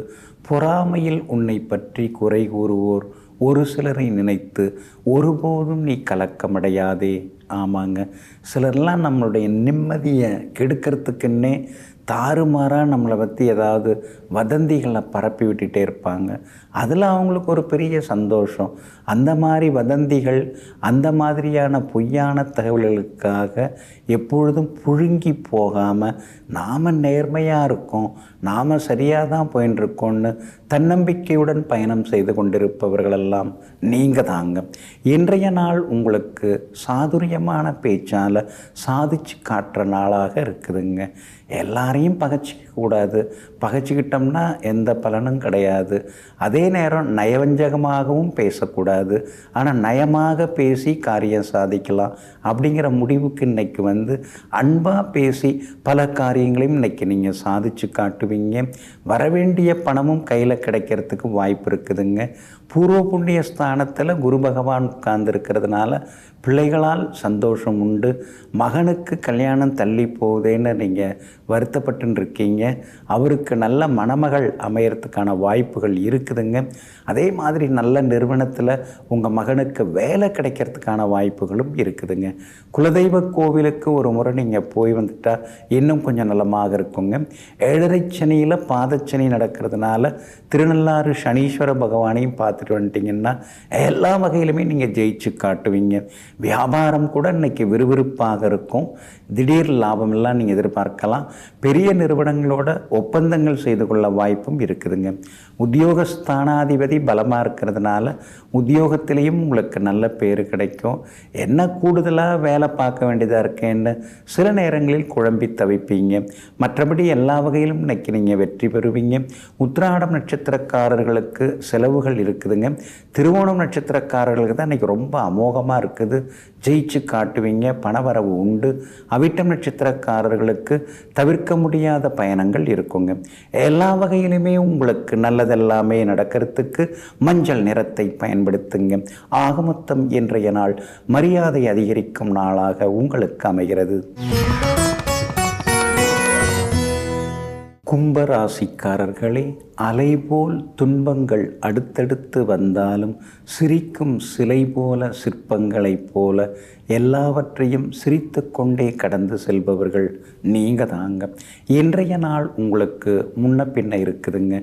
பொறாமையில் உன்னை பற்றி குறை கூறுவோர் ஒரு சிலரை நினைத்து ஒருபோதும் நீ கலக்கமடையாதே. ஆமாங்க, சிலர்லாம் நம்மளுடைய நிம்மதியை கெடுக்கிறதுக்குன்னே தாறுமாறாக நம்மளை பற்றி ஏதாவது வதந்திகளை பரப்பி விட்டுட்டே இருப்பாங்க. அதில் அவங்களுக்கு ஒரு பெரிய சந்தோஷம். அந்த மாதிரி வதந்திகள், அந்த மாதிரியான பொய்யான தகவல்களுக்காக எப்பொழுதும் புழுங்கி போகாமல் நாம் நேர்மையாக இருக்கோம், நாம் சரியாக தான் போயின்னு இருக்கோம்னு தன்னம்பிக்கையுடன் பயணம் செய்து கொண்டிருப்பவர்களெல்லாம் நீங்கள் தாங்க. இன்றைய நாள் உங்களுக்கு சாதுரியமான பேச்சால் சாதிச்சு காட்டுற நாளாக இருக்குதுங்க. எல்லாரையும் பகைச்சிக்கக்கூடாது, பகைச்சிக்கிட்டோம்னா எந்த பலனும் கிடையாது. அதே நேரம் நயவஞ்சகமாகவும் பேசக்கூடாது, ஆனால் நயமாக பேசி காரியம் சாதிக்கலாம் அப்படிங்கிற முடிவுக்கு இன்றைக்கி அன்பாக பேசி பல காரியங்களையும் இன்றைக்கி நீங்கள் சாதிச்சு காட்டுவீங்க. வரவேண்டிய பணமும் கையில் கிடைக்கிறதுக்கு வாய்ப்பு இருக்குதுங்க. பூர்வ புண்ணிய ஸ்தானத்தில் குரு பகவான் உட்கார்ந்துருக்கிறதுனால பிள்ளைகளால் சந்தோஷம் உண்டு. மகனுக்கு கல்யாணம் தள்ளி போகுதேன்னு நீங்கள் வருத்தப்பட்டு இருக்கீங்க, அவருக்கு நல்ல மணமகள் அமையறதுக்கான வாய்ப்புகள் இருக்குதுங்க. அதே மாதிரி நல்ல நிறுவனத்தில் உங்கள் மகனுக்கு வேலை கிடைக்கிறதுக்கான வாய்ப்புகளும் இருக்குதுங்க. குலதெய்வ கோவிலுக்கு ஒரு முறை நீங்கள் போய் வந்துட்டால் இன்னும் கொஞ்சம் நலமாக இருக்குங்க. 7.5 சனியில் பாதச்சனி நடக்கிறதுனால திருநள்ளாறு சனீஸ்வர பகவானையும் பார்த்துட்டு வந்துட்டிங்கன்னா எல்லா வகையிலுமே நீங்கள் ஜெயிச்சு காட்டுவீங்க. வியாபாரம் கூட இன்றைக்கி விறுவிறுப்பாக இருக்கும். திடீர் லாபமெல்லாம் நீங்கள் எதிர்பார்க்கலாம். பெரிய நிறுவனங்களோட ஒப்பந்தங்கள் செய்து கொள்ள வாய்ப்பும் இருக்குதுங்க. உத்தியோகஸ்தானாதிபதி பலமாக இருக்கிறதுனால உத்தியோகத்திலையும் உங்களுக்கு நல்ல பேர் கிடைக்கும். என்ன கூடுதலாக வேலை பார்க்க வேண்டியதாக இருக்கேன்னு சில நேரங்களில் குழம்பி தவிப்பீங்க. மற்றபடி எல்லா வகையிலும் இன்னைக்கு நீங்கள் வெற்றி பெறுவீங்க. உத்திராடம் நட்சத்திரக்காரர்களுக்கு செலவுகள் இருக்குதுங்க. திருவோணம் நட்சத்திரக்காரர்களுக்கு தான் இன்றைக்கி ரொம்ப அமோகமாக இருக்குது, ஜெயிச்சு காட்டுவீங்க, பணவரவு உண்டு. அவிட்டம் நட்சத்திரக்காரர்களுக்கு தவிர்க்க முடியாத பயணங்கள் இருக்குங்க. எல்லா வகையிலுமே உங்களுக்கு நல்லதெல்லாமே நடக்கிறதுக்கு மஞ்சள் நிறத்தை பயன்படுத்துங்க. ஆக மொத்தம் இன்றைய நாள் மரியாதை அதிகரிக்கும் நாளாக உங்களுக்கு அமைகிறது. கும்பராசிக்காரர்களே, அலைபோல் துன்பங்கள் அடுத்தடுத்து வந்தாலும் சிரிக்கும் சிலை போல சிற்பங்களைப் போல எல்லாவற்றையும் சிரித்து கொண்டே கடந்து செல்பவர்கள் நீங்கள் தாங்க. இன்றைய நாள் உங்களுக்கு முன்ன பின்ன இருக்குதுங்க.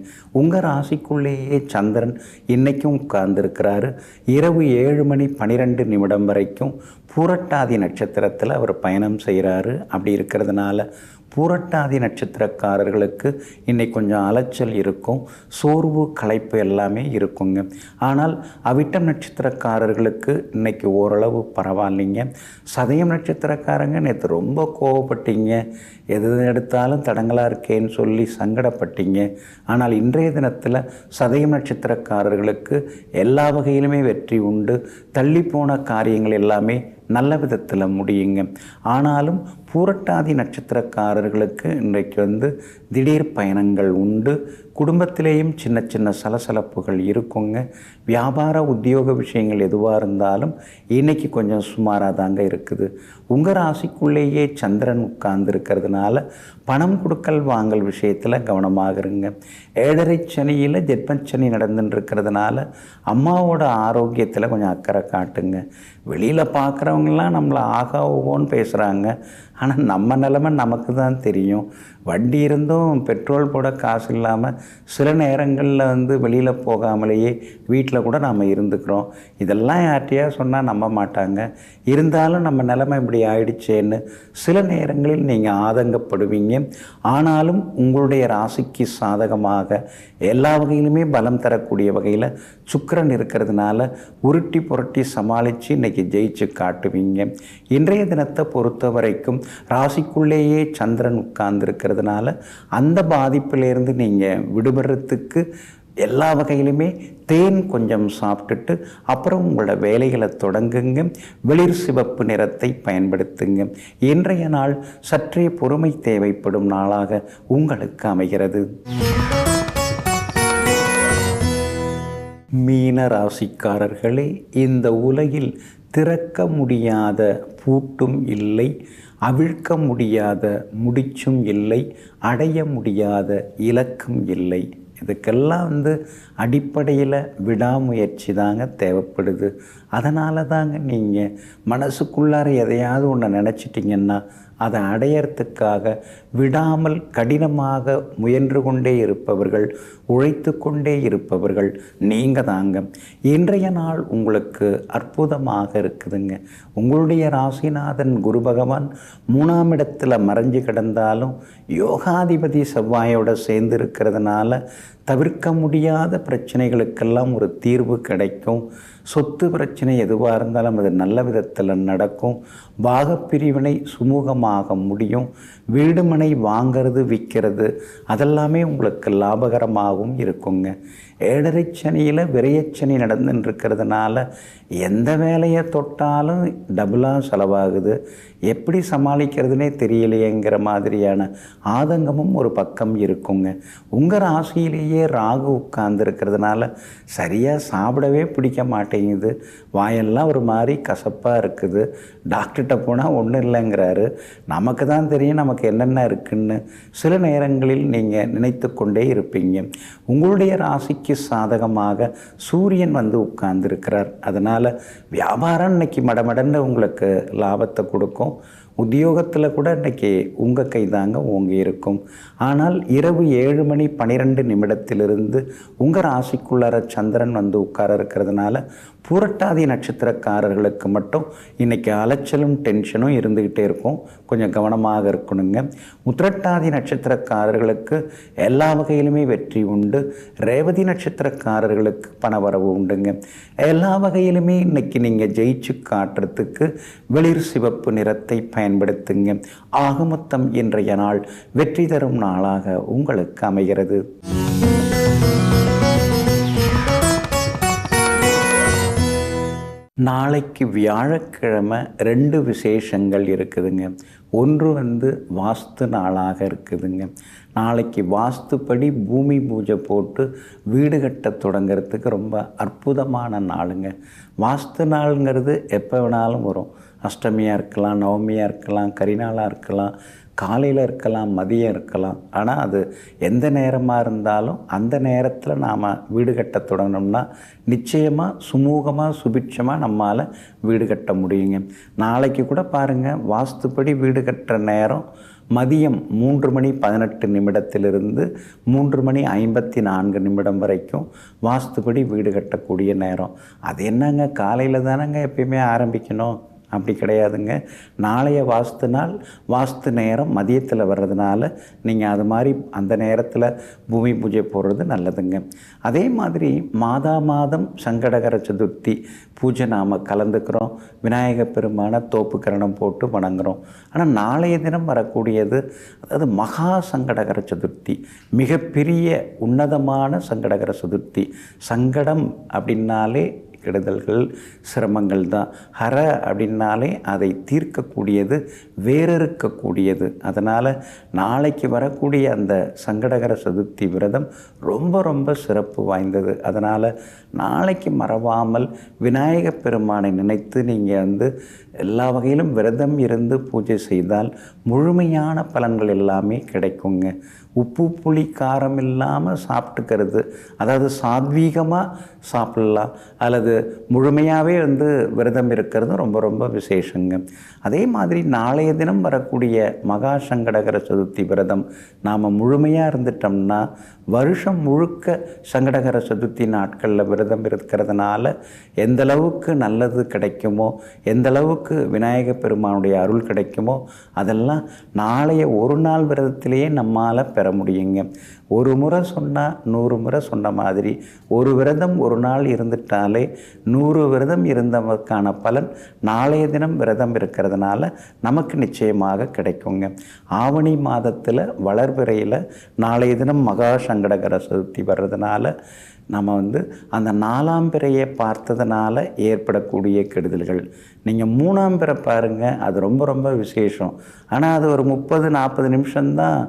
உங்கள் ராசிக்குள்ளேயே சந்திரன் இன்றைக்கும் உட்கார்ந்துருக்கிறாரு. இரவு 7:12 வரைக்கும் பூரட்டாதி நட்சத்திரத்தில் அவர் பயணம் செய்கிறாரு. அப்படி இருக்கிறதுனால பூரட்டாதி நட்சத்திரக்காரர்களுக்கு இன்றைக்கி கொஞ்சம் அலைச்சல் இருக்கும், சோர்வு களைப்பு எல்லாமே இருக்குங்க. ஆனால் அவிட்டம் நட்சத்திரக்காரர்களுக்கு இன்றைக்கி ஓரளவு பரவாயில்லைங்க. சதயம் நட்சத்திரக்காரங்க நேற்று ரொம்ப கோவப்பட்டீங்க, எது எடுத்தாலும் தடங்களாக இருக்கேன்னு சொல்லி சங்கடப்பட்டீங்க. ஆனால் இன்றைய தினத்தில் சதயம் நட்சத்திரக்காரர்களுக்கு எல்லா வகையிலுமே வெற்றி உண்டு. தள்ளிப்போன காரியங்கள் எல்லாமே நல்ல விதத்தில் முடியுங்க. ஆனாலும் பூரட்டாதி நட்சத்திரக்காரர்களுக்கு இன்றைக்கு திடீர் பயணங்கள் உண்டு. குடும்பத்திலேயும் சின்ன சின்ன சலசலப்புகள் இருக்குங்க. வியாபார உத்தியோக விஷயங்கள் எதுவாக இருந்தாலும் இன்றைக்கி கொஞ்சம் சுமாராக தாங்க இருக்குது. உங்கள் ராசிக்குள்ளேயே சந்திரன் உட்கார்ந்து இருக்கிறதுனால பணம் கொடுக்கல் வாங்கல் விஷயத்தில் கவனமாக இருங்க. 7.5 சனியில் ஜென்மச்சனி நடந்துட்டு இருக்கிறதுனால அம்மாவோட ஆரோக்கியத்தில் கொஞ்சம் அக்கறை காட்டுங்க. வெளியில் பார்க்குறவங்களாம் நம்மளை ஆகா ஓகோன்னு பேசுகிறாங்க, ஆனால் நம்ம நிலைமை நமக்கு தான் தெரியும். வண்டி இருந்தும் பெட்ரோல் போட காசு இல்லாமல் சில நேரங்களில் வெளியில் போகாமலேயே வீட்டில் கூட நாம் இருந்துக்கிறோம். இதெல்லாம் யார்ட்டையா சொன்னால் நம்ப மாட்டாங்க. இருந்தாலும் நம்ம நிலைமை இப்படி ஆயிடுச்சேன்னு சில நேரங்களில் நீங்கள் ஆதங்கப்படுவீங்க. ஆனாலும் உங்களுடைய ராசிக்கு சாதகமாக எல்லா வகையிலுமே பலம் தரக்கூடிய வகையில் சுக்கிரன் இருக்கிறதுனால உருட்டி புரட்டி சமாளித்து இன்றைக்கி ஜெயிச்சு காட்டுவீங்க. இன்றைய தினத்தை பொறுத்த வரைக்கும் ராசிக்குள்ளேயே சந்திரன் உட்கார்ந்துருக்கிறதுனால அந்த பாதிப்பிலேருந்து நீங்கள் விடுபடுறதுக்கு எல்லா வகையிலுமே தேன் கொஞ்சம் சாப்பிட்டுட்டு அப்புறம் உங்களோட வேலைகளை தொடங்குங்க. வெளிர் சிவப்பு நிறத்தை பயன்படுத்துங்க. இன்றைய நாள் சற்றே பொறுமை தேவைப்படும் நாளாக உங்களுக்கு அமைகிறது. மீன ராசிக்காரர்களே, இந்த உலகில் திறக்க முடியாத பூட்டும் இல்லை, அவிழ்க்க முடியாத முடிச்சும் இல்லை, அடைய முடியாத இலக்கும் இல்லை. இதுக்கெல்லாம் அடிப்படையில் விடாமுயற்சி தாங்க தேவைப்படுது. அதனால தாங்க நீங்கள் மனசுக்குள்ளார எதையாவது ஒன்று நினச்சிட்டிங்கன்னா அதை அடையறதுக்காக விடாமல் கடினமாக முயன்று கொண்டே இருப்பவர்கள், உழைத்து கொண்டே இருப்பவர்கள் நீங்கள் தாங்க. இன்றைய நாள் உங்களுக்கு அற்புதமாக இருக்குதுங்க. உங்களுடைய ராசிநாதன் குரு பகவான் 3ஆம் இடத்துல மறைஞ்சு கிடந்தாலும் யோகாதிபதி செவ்வாயோட சேர்ந்து இருக்கிறதுனால தவிர்க்க முடியாத பிரச்சனைகளுக்கெல்லாம் ஒரு தீர்வு கிடைக்கும். சொத்து பிரச்சனை எதுவாக இருந்தாலும் அது நல்ல விதத்தில் நடக்கும். பாகப்பிரிவினை சுமூகமாக முடியும். வீடு மனை வாங்கிறது விற்கிறது அதெல்லாமே உங்களுக்கு லாபகரமாகவும் இருக்குங்க. 7.5 சனியில் விரயச்சனி நடந்துட்டுருக்கிறதுனால எந்த வேலையை தொட்டாலும் டபுளாக செலவாகுது, எப்படி சமாளிக்கிறதுனே தெரியலையேங்கிற மாதிரியான ஆதங்கமும் ஒரு பக்கம் இருக்குங்க. உங்கள் ராசியிலேயே ராகு உட்கார்ந்துருக்கிறதுனால சரியாக சாப்பிடவே பிடிக்க மாட்டேங்குது, வாயெல்லாம் ஒரு மாதிரி கசப்பாக இருக்குது. டாக்டர்கிட்ட போனால் ஒன்றும் இல்லைங்கிறாரு, நமக்கு தான் தெரியும் நமக்கு என்னென்ன இருக்குன்னு சில நேரங்களில் நீங்கள் நினைத்து கொண்டே இருப்பீங்க. உங்களுடைய ராசிக்கு சாதகமாக சூரியன் வந்து உட்கார்ந்துருக்கிறார். அதனால் வியாபாரம் இன்னைக்கு மடமடன்னு உங்களுக்கு லாபத்தை கொடுக்கும். உத்தியோகத்தில் கூட இன்றைக்கி உங்கள் கை தாங்க ஓங்கி இருக்கும். ஆனால் இரவு 7:12 உங்கள் ராசிக்குள்ளார சந்திரன் வந்து உட்கார இருக்கிறதுனால பூரட்டாதி நட்சத்திரக்காரர்களுக்கு மட்டும் இன்றைக்கி அலைச்சலும் டென்ஷனும் இருந்துக்கிட்டே இருக்கும். கொஞ்சம் கவனமாக இருக்கணுங்க. உத்திரட்டாதி நட்சத்திரக்காரர்களுக்கு எல்லா வகையிலுமே வெற்றி உண்டு. ரேவதி நட்சத்திரக்காரர்களுக்கு பணவரவு உண்டுங்க. எல்லா வகையிலுமே இன்றைக்கி நீங்கள் ஜெயிச்சு காட்டுறதுக்கு வெளிர் சிவப்பு நிறத்தை பயன்படுத்துங்க. ஆகமொத்தம் இன்றைய நாள் வெற்றி தரும் நாளாக உங்களுக்கு அமைகிறது. நாளைக்கு வியாழக்கிழமை 2 விசேஷங்கள் இருக்குதுங்க. ஒன்று வந்து வாஸ்து நாளாக இருக்குதுங்க. நாளைக்கு வாஸ்துப்படி பூமி பூஜை போட்டு வீடு கட்ட தொடங்கிறதுக்கு ரொம்ப அற்புதமான நாளுங்க. வாஸ்து நாளுங்கிறது எப்போ வேணாலும் வரும். அஷ்டமியாக இருக்கலாம், நவமியாக இருக்கலாம், கரிநாளாக இருக்கலாம், காலையில் இருக்கலாம், மதியம் இருக்கலாம். ஆனால் அது எந்த நேரமாக இருந்தாலும் அந்த நேரத்தில் நாம் வீடு கட்ட தொடங்கினோம்னா நிச்சயமாக சுமூகமாக சுபிட்சமாக நம்மால் வீடு கட்ட முடியுங்க. நாளைக்கு கூட பாருங்கள், வாஸ்துப்படி வீடு கட்டுற நேரம் மதியம் 3:18 3:54 வரைக்கும் வாஸ்துப்படி வீடு கட்டக்கூடிய நேரம். அது என்னங்க, காலையில் தானங்க எப்பயுமே ஆரம்பிக்கணும்? அப்படி கிடையாதுங்க. நாளைய வாஸ்து நாள் வாஸ்து நேரம் மதியத்தில் வர்றதுனால நீங்கள் அது மாதிரி அந்த நேரத்தில் பூமி பூஜை போடுறது நல்லதுங்க. அதே மாதிரி மாதம் சங்கடகர சதுர்த்தி பூஜை நாம் கலந்துக்கிறோம். விநாயக பெருமான தோப்புக்கரணம் போட்டு வணங்குகிறோம். ஆனால் நாளைய தினம் வரக்கூடியது, அதாவது மகா சங்கடகர சதுர்த்தி, மிகப்பெரிய உன்னதமான சங்கடகர சதுர்த்தி. சங்கடம் அப்படின்னாலே கெடுதல்கள், சிரமங்கள் தான். ஹர அப்படின்னாலே அதை தீர்க்கக்கூடியது, வேறறுக்கக்கூடியது. அதனால் நாளைக்கு வரக்கூடிய அந்த சங்கடகர சதுர்த்தி விரதம் ரொம்ப ரொம்ப சிறப்பு வாய்ந்தது. அதனால் நாளைக்கு மறவாமல் விநாயக பெருமானை நினைத்து நீங்கள் வந்து எல்லா வகையிலும் விரதம் இருந்து பூஜை செய்தால் முழுமையான பலன்கள் எல்லாமே கிடைக்குங்க. உப்பு புளி காரம் இல்லாமல் சாப்பிட்டுக்கிறது, அதாவது சாத்வீகமாக சாப்பிட்லாம், அல்லது முழுமையாகவே வந்து விரதம் இருக்கிறது ரொம்ப ரொம்ப விசேஷங்க. அதே மாதிரி நாளைய தினம் வரக்கூடிய மகா சங்கடகர சதுர்த்தி விரதம் நாம் முழுமையாக இருந்துட்டோம்னா வருஷம் முழுக்க சங்கடகர சதுர்த்தி நாட்களில் விரதம் இருக்கிறதுனால எந்த அளவுக்கு நல்லது கிடைக்குமோ, எந்த அளவுக்கு விநாயக பெருமானுடைய அருள் கிடைக்குமோ அதெல்லாம் நாளைய ஒரு நாள் விரதத்திலேயே நம்மால் பெற முடியுங்க. ஒரு முறை சொன்னால் 100 முறை சொன்ன மாதிரி ஒரு விரதம் ஒரு நாள் இருந்துட்டாலே 100 விரதம் இருந்தவருக்கான பலன் நாளைய தினம் விரதம் இருக்கிறதுனால நமக்கு நிச்சயமாக கிடைக்குங்க. ஆவணி மாதத்தில் வளர்பிறையில் நாளைய தினம் மகா சங்கடகர சதுர்த்தி வர்றதுனால நம்ம வந்து அந்த 4ஆம் பிறையை பார்த்ததுனால ஏற்படக்கூடிய கெடுதல்கள். நீங்கள் 3ஆம் பிறை பாருங்கள், அது ரொம்ப ரொம்ப விசேஷம். ஆனால் அது ஒரு 30-40 நிமிஷம்தான்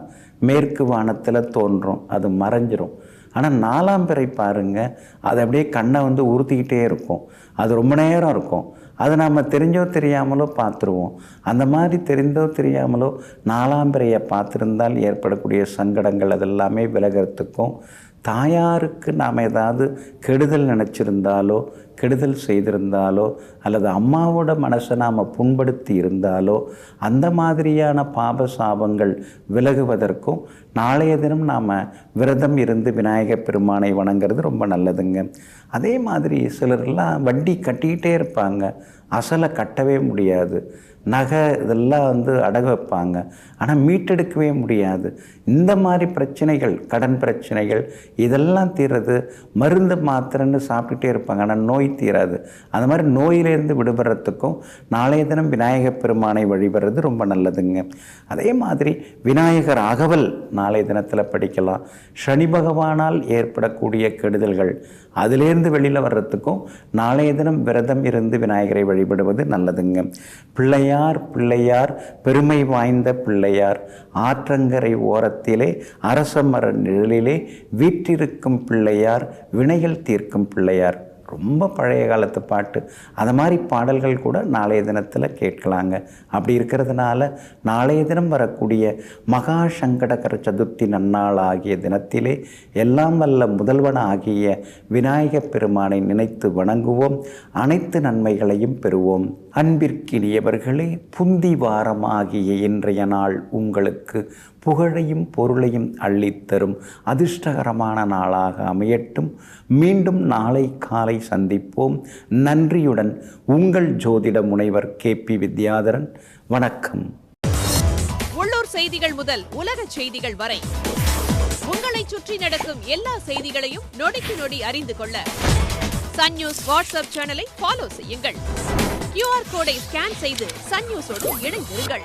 மேற்கு வானத்தில் தோன்றும், அது மறைஞ்சிரும். ஆனால் 4ஆம் பிறை பாருங்கள், அது அப்படியே கண்ணை வந்து உறுத்திக்கிட்டே இருக்கும், அது ரொம்ப நேரம் இருக்கும். அது நம்ம தெரிஞ்சோ தெரியாமலோ பார்த்துருவோம். அந்த மாதிரி தெரிந்தோ தெரியாமலோ 4ஆம் பிறையை பார்த்துருந்தால் ஏற்படக்கூடிய சங்கடங்கள் அதெல்லாமே விலகிறதுக்கும் தாயாருக்கு நாம் ஏதாவது கெடுதல் நினச்சிருந்தாலோ கெடுதல் செய்திருந்தாலோ அல்லது அம்மாவோட மனசை நாம் புண்படுத்தி இருந்தாலோ அந்த மாதிரியான பாப சாபங்கள் விலகுவதற்கும் நாளைய தினம் நாம் விரதம் இருந்து விநாயகப் பெருமானை வணங்குறது ரொம்ப நல்லதுங்க. அதே மாதிரி சிலர்லாம் வட்டி கட்டிக்கிட்டே இருப்பாங்க, அசலை கட்டவே முடியாது. நகை இதெல்லாம் அடகு வைப்பாங்க, ஆனால் மீட்டெடுக்கவே முடியாது. இந்த மாதிரி பிரச்சனைகள், கடன் பிரச்சனைகள் இதெல்லாம் தீர்றது மருந்து மாத்திரைன்னு சாப்பிட்டுட்டே இருப்பாங்க, ஆனால் நோய் தீராது. அந்த மாதிரி நோயிலிருந்து விடுபடுறதுக்கும் நாளைய தினம் விநாயகப் பெருமானை வழிபடுறது ரொம்ப நல்லதுங்க. அதே மாதிரி விநாயகர் அகவல் நாளைய தினத்தில் படிக்கலாம். சனி பகவானால் ஏற்படக்கூடிய கெடுதல்கள் அதிலேருந்து வெளியில் வர்றதுக்கும் நாளைய தினம் விரதம் இருந்து விநாயகரை வழிபடுவது நல்லதுங்க. பிள்ளையார் பிள்ளையார் பெருமை வாய்ந்த பிள்ளையார், ஆற்றங்கரை ஓரத்திலே அரச மர நிழலிலே வீற்றிருக்கும் பிள்ளையார், வினைகள் தீர்க்கும் பிள்ளையார். ரொம்ப பழைய காலத்து பாட்டு. அது மாதிரி பாடல்கள் கூட நாளைய தினத்தில் கேட்கலாங்க. அப்படி இருக்கிறதுனால நாளைய தினம் வரக்கூடிய மகா சங்கடகர சதுர்த்தி நன்னாள் ஆகிய தினத்திலே எல்லாம் வல்ல முதல்வன் ஆகிய விநாயகப் பெருமானை நினைத்து வணங்குவோம். அனைத்து நன்மைகளையும் பெறுவோம். அன்பிற்கினியவர்களே, புந்தி வாரம் ஆகிய இன்றைய நாள் உங்களுக்கு புகழையும் பொருளையும் அள்ளித்தரும் அதிர்ஷ்டகரமான நாளாக அமையட்டும். மீண்டும் நாளை காலை சந்திப்போம். நன்றியுடன் உங்கள் ஜோதிட முனைவர் KP வித்யாதரன். வணக்கம். உள்ளூர் செய்திகள் முதல் உலக செய்திகள் வரை உங்களை சுற்றி நடக்கும் எல்லா செய்திகளையும் நொடிக்கு நொடி அறிந்து கொள்ள சன் நியூஸ் வாட்ஸ்அப் சேனலை ஃபாலோ செய்யுங்கள். QR கோடை ஸ்கேன் செய்து சன் நியூஸோடு இணைந்திருங்கள்.